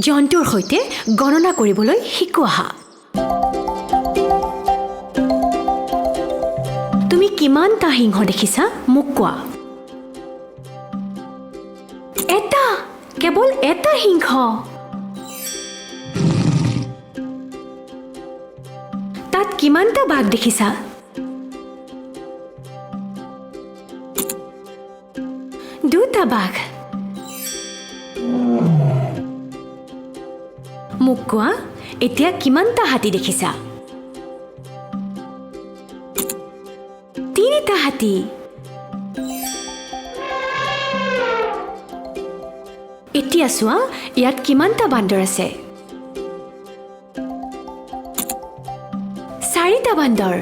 জন্তুৰ সৈতে গণনা কৰিবলৈ শিকোৱা। তুমি কিমানটা সিংহ দেখিছা মোক কোৱা। এটা, কেৱল এটা সিংহ। তাত কিমানটা বাঘ দেখিছা? দুটা বাঘ। মোক কোৱা, এতিয়া কিমানটা হাতী দেখিছা? তিনিটা হাতী। এতিয়া চোৱা, ইয়াত কিমানটা বান্দৰ আছে? চাৰিটা বান্দৰ।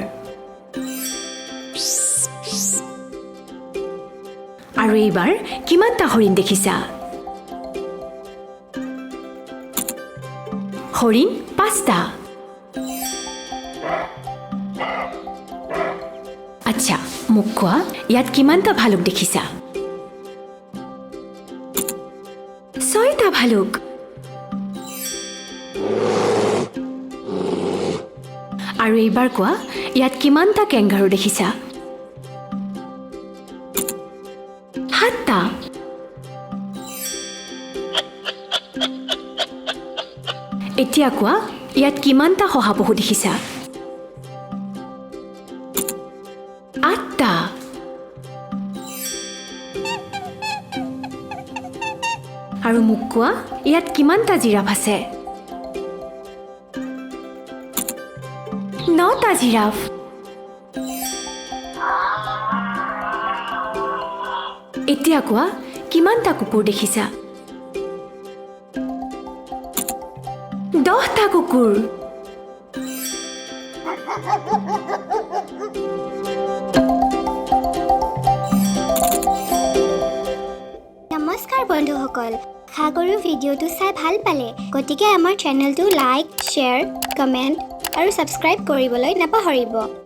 আৰু এইবাৰ কিমানটা হৰিণ দেখিছা? হৰিণ পাঁচটা। আচ্ছা, মোক কোৱা, ইয়াত কিমানটা ভালুক দেখিছা? ছয়টা ভালুক। আৰু এইবাৰ কোৱা, ইয়াত কিমানটা কেংগাৰু দেখিছা? সাতটা। এতিয়া কোৱা, ইয়াত কিমানটা শহাপহু দেখিছা? আঠটা। আৰু মোক কোৱা, ইয়াত কিমানটা জিৰাফ আছে? নটা জিৰাফ। এতিয়া কোৱা, কিমানটা কুকুৰ দেখিছা? 10টা কুকুৰ। নমস্কাৰ বন্ধুসকল, আশা কৰোঁ ভিডিঅ'টো চাই ভাল পালে। গতিকে আমাৰ চেনেলটো লাইক, শ্বেয়াৰ, কমেণ্ট আৰু ছাবস্ক্ৰাইব কৰিবলৈ নাপাহৰিব।